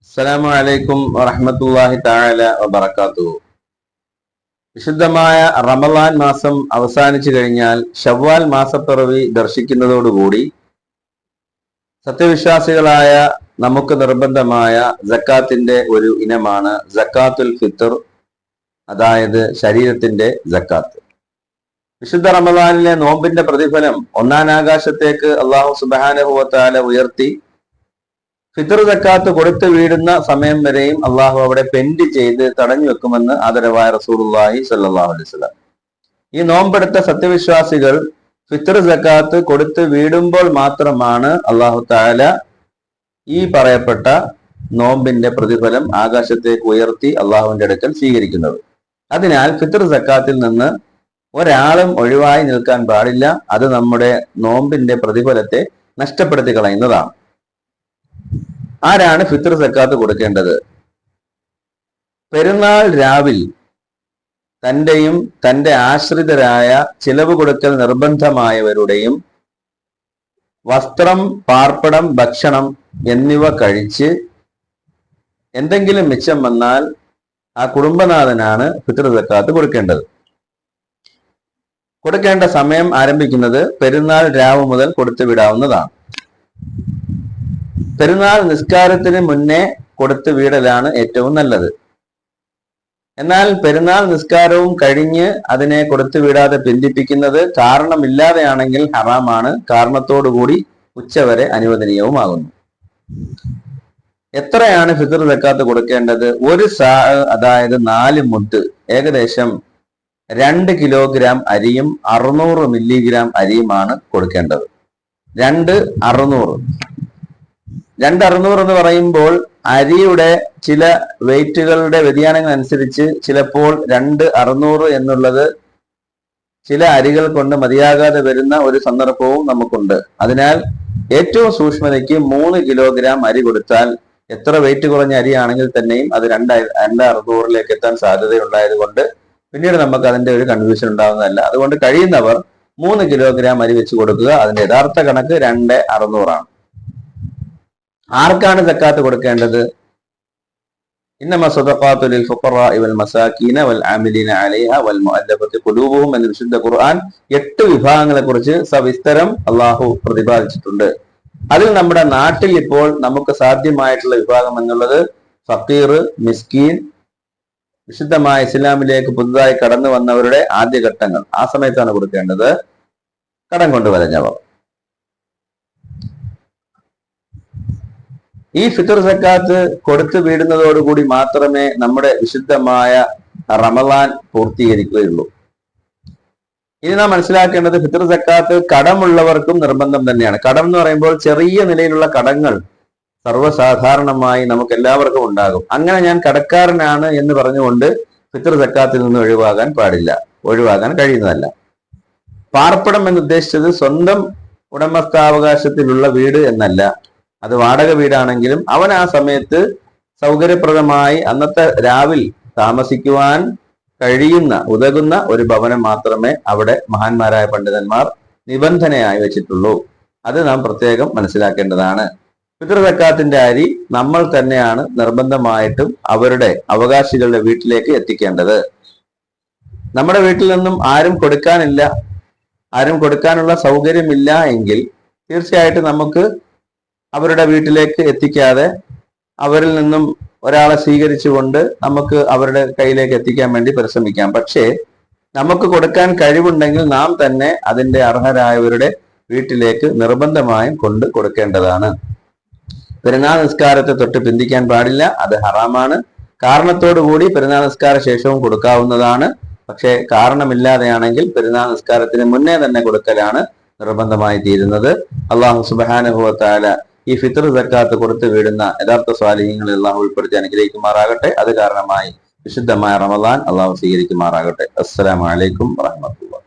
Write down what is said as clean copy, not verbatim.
അസ്സലാമു അലൈക്കും വറഹ്മത്തുള്ളാഹി തആല വബറകാതുഹു. വിശുദ്ധമായ റമളാൻ മാസം അവസാനിച്ചു കഴിഞ്ഞാൽ ശവ്വാൽ മാസപ്പിറവി ദർശിക്കുന്നതോടുകൂടി സത്യവിശ്വാസികളായ നമുക്ക് നിർബന്ധമായ സക്കാത്തിന്റെ ഒരു ഇനമാണ് സക്കാത്തുൽ ഫിത്ർ, അതായത് ശരീരത്തിന്റെ സക്കാത്ത്. വിശുദ്ധ റമളാനിലെ നോമ്പിന്റെ പ്രതിഫലം ഒന്നാം ആകാശത്തേക്ക് അല്ലാഹു സുബ്ഹാനഹു വ തആല ഉയർത്തി ഫിത്ർ സക്കാത്ത് കൊടുത്തു വീടുന്ന സമയം വരെയും അള്ളാഹു അവിടെ പെൻഡ് ചെയ്ത് തടഞ്ഞു വെക്കുമെന്ന് ആദരവായ റസൂലുള്ളാഹി സ്വല്ലല്ലാഹു അലൈഹി വസല്ലം. ഈ നോമ്പെടുത്ത സത്യവിശ്വാസികൾ ഫിത്ർ സക്കാത്ത് കൊടുത്തു വീടുമ്പോൾ മാത്രമാണ് അള്ളാഹു തആല ഈ പറയപ്പെട്ട നോമ്പിന്റെ പ്രതിഫലം ആകാശത്തേക്ക് ഉയർത്തി അള്ളാഹുവിന്റെ അടുക്കൽ സ്വീകരിക്കുന്നത്. അതിനാൽ ഫിത്ർ സക്കാത്തിൽ നിന്ന് ഒരാളും ഒഴിവായി നിൽക്കാൻ പാടില്ല. അത് നമ്മുടെ നോമ്പിന്റെ പ്രതിഫലത്തെ നഷ്ടപ്പെടുത്തി കളയുന്നതാണ്. ആരാണ് ഫിത്ർ സക്കാത്ത് കൊടുക്കേണ്ടത്? പെരുന്നാൾ രാവിൽ തന്റെയും തന്റെ ആശ്രിതരായ ചിലവ് കൊടുക്കൽ നിർബന്ധമായവരുടെയും വസ്ത്രം, പാർപ്പിടം, ഭക്ഷണം എന്നിവ കഴിച്ച് എന്തെങ്കിലും മിച്ചം വന്നാൽ ആ കുടുംബനാഥനാണ് ഫിത്ർ സക്കാത്ത് കൊടുക്കേണ്ടത്. കൊടുക്കേണ്ട സമയം ആരംഭിക്കുന്നത് പെരുന്നാൾ രാവ് മുതൽ കൊടുത്തു വിടാവുന്നതാണ്. പെരുന്നാൾ നിസ്കാരത്തിന് മുന്നേ കൊടുത്തു വീടലാണ് ഏറ്റവും നല്ലത്. എന്നാൽ പെരുന്നാൾ നിസ്കാരവും കഴിഞ്ഞ് അതിനെ കൊടുത്തു വിടാതെ പിന്തിപ്പിക്കുന്നത് കാരണമില്ലാതെയാണെങ്കിൽ ഹറാമാണ്, കാരണത്തോടുകൂടി ഉച്ചവരെ അനുവദനീയവുമാകുന്നു. എത്രയാണ് ഫിത്ർ സക്കാത്ത് കൊടുക്കേണ്ടത്? ഒരു സാ, അതായത് 4 മുഡ്, ഏകദേശം 2 കിലോഗ്രാം അരിയും 600 മില്ലിഗ്രാം അരിയുമാണ് കൊടുക്കേണ്ടത്. 2,600 എന്ന് പറയുമ്പോൾ അരിയുടെ ചില വെയിറ്റുകളുടെ വ്യതിയാനങ്ങൾ അനുസരിച്ച് ചിലപ്പോൾ 2,600 എന്നുള്ളത് ചില അരികൾ കൊണ്ട് മതിയാകാതെ വരുന്ന ഒരു സന്ദർഭവും നമുക്കുണ്ട്. അതിനാൽ ഏറ്റവും സൂക്ഷ്മതയ്ക്ക് 3 കിലോഗ്രാം അരി കൊടുത്താൽ, എത്ര വെയിറ്റ് കുറഞ്ഞ അരിയാണെങ്കിൽ തന്നെയും അത് 2,600 എത്താൻ സാധ്യതയുണ്ടായത് കൊണ്ട് പിന്നീട് നമുക്ക് അതിന്റെ ഒരു കൺഫ്യൂഷൻ ഉണ്ടാകുന്നതല്ല. അതുകൊണ്ട് കഴിയുന്നവർ 3 കിലോഗ്രാം അരി വെച്ച് കൊടുക്കുക. അതിന്റെ യഥാർത്ഥ കണക്ക് 2,600 ആണ്. ആർക്കാണ് സക്കാത്ത് കൊടുക്കേണ്ടത്? ഇന്നമ സ്വദഖാത്തു ലിൽ ഫുഖറാഇ വൽ മസാകീന വൽ ആമിലീന അലൈഹ വൽ മുഅല്ലഫത്തി ഖുലൂബുഹും എന്ന വിശുദ്ധ ഖുർആൻ 8 വിഭാഗങ്ങളെ കുറിച്ച് സവിസ്തരം അള്ളാഹു പ്രതിപാദിച്ചിട്ടുണ്ട്. അതിൽ നമ്മുടെ നാട്ടിൽ ഇപ്പോൾ നമുക്ക് സാധ്യമായിട്ടുള്ള വിഭാഗം എന്നുള്ളത് ഫക്കീർ, മിസ്കീൻ, വിശുദ്ധമായ ഇസ്ലാമിലേക്ക് പുതുതായി കടന്നു വന്നവരുടെ ആദ്യഘട്ടങ്ങൾ, ആ സമയത്താണ് കൊടുക്കേണ്ടത്. കടം കൊണ്ട് വലഞ്ഞവർ. ഈ ഫിത്ർ സക്കാത്ത് കൊടുത്തു വീടുന്നതോടുകൂടി മാത്രമേ നമ്മുടെ വിശുദ്ധമായ റമളാൻ പൂർത്തീകരിക്കുകയുള്ളൂ. ഇനി നാം മനസ്സിലാക്കേണ്ടത്, ഫിത്ർ സക്കാത്ത് കടമുള്ളവർക്കും നിർബന്ധം തന്നെയാണ്. കടം എന്ന് പറയുമ്പോൾ ചെറിയ നിലയിലുള്ള കടങ്ങൾ സർവ്വസാധാരണമായി നമുക്ക് എല്ലാവർക്കും ഉണ്ടാകും. അങ്ങനെ ഞാൻ കടക്കാരനാണ് എന്ന് പറഞ്ഞുകൊണ്ട് ഫിത്ർ സക്കാത്തിൽ നിന്ന് ഒഴിവാകാൻ പാടില്ല, ഒഴിവാകാൻ കഴിയുന്നതല്ല. പാർപ്പിടം എന്നുദ്ദേശിച്ചത് സ്വന്തം ഉടമസ്ഥാവകാശത്തിലുള്ള വീട് എന്നല്ല. അത് വാടക വീടാണെങ്കിലും അവൻ ആ സമയത്ത് സൗകര്യപ്രദമായി അന്നത്തെ രാവിൽ താമസിക്കുവാൻ കഴിയുന്ന, ഉതകുന്ന ഒരു ഭവനം മാത്രമേ അവിടെ മഹാന്മാരായ പണ്ഡിതന്മാർ നിബന്ധനയായി വെച്ചിട്ടുള്ളൂ. അത് നാം പ്രത്യേകം മനസ്സിലാക്കേണ്ടതാണ്. ഫിത്ർ സക്കാത്തിന്റെ അരി നമ്മൾ തന്നെയാണ് നിർബന്ധമായിട്ടും അവരുടെ അവകാശികളുടെ വീട്ടിലേക്ക് എത്തിക്കേണ്ടത്. നമ്മുടെ വീട്ടിൽ നിന്നും ആരും കൊടുക്കാനുള്ള സൗകര്യമില്ല എങ്കിൽ തീർച്ചയായിട്ടും നമുക്ക് അവരുടെ വീട്ടിലേക്ക് എത്തിക്കാതെ അവരിൽ നിന്നും ഒരാളെ സ്വീകരിച്ചുകൊണ്ട് നമുക്ക് അവരുടെ കയ്യിലേക്ക് എത്തിക്കാൻ വേണ്ടി പരിശ്രമിക്കാം. പക്ഷേ നമുക്ക് കൊടുക്കാൻ കഴിവുണ്ടെങ്കിൽ നാം തന്നെ അതിന്റെ അർഹരായവരുടെ വീട്ടിലേക്ക് നിർബന്ധമായും കൊണ്ട് കൊടുക്കേണ്ടതാണ്. പെരുന്നാൾ നിസ്കാരത്തെ തൊട്ട് പിന്തിക്കാൻ പാടില്ല, അത് ഹറാമാണ്. കാരണത്തോടു കൂടി പെരുന്നാൾ നിസ്കാര ശേഷവും കൊടുക്കാവുന്നതാണ്. പക്ഷേ കാരണമില്ലാതെയാണെങ്കിൽ പെരുന്നാൾ നിസ്കാരത്തിന് മുന്നേ തന്നെ കൊടുക്കലാണ് നിർബന്ധമായി തീരുന്നത്. അല്ലാഹു സുബ്ഹാനഹു വ തആല ഈ ഫിത്ർ സക്കാത്ത് കൊടുത്തു വീടുന്ന യഥാർത്ഥ സ്വാലിഹീങ്ങളിൽ അല്ലാഹു ഉൾപ്പെടുത്തി അനുഗ്രഹിക്കുമാറാകട്ടെ. അത് കാരണമായി വിശുദ്ധമായ റമളാൻ അല്ലാഹു സ്വീകരിക്കുമാറാകട്ടെ. അസ്സലാമു അലൈക്കും വറഹ്മത്തുള്ളാഹി.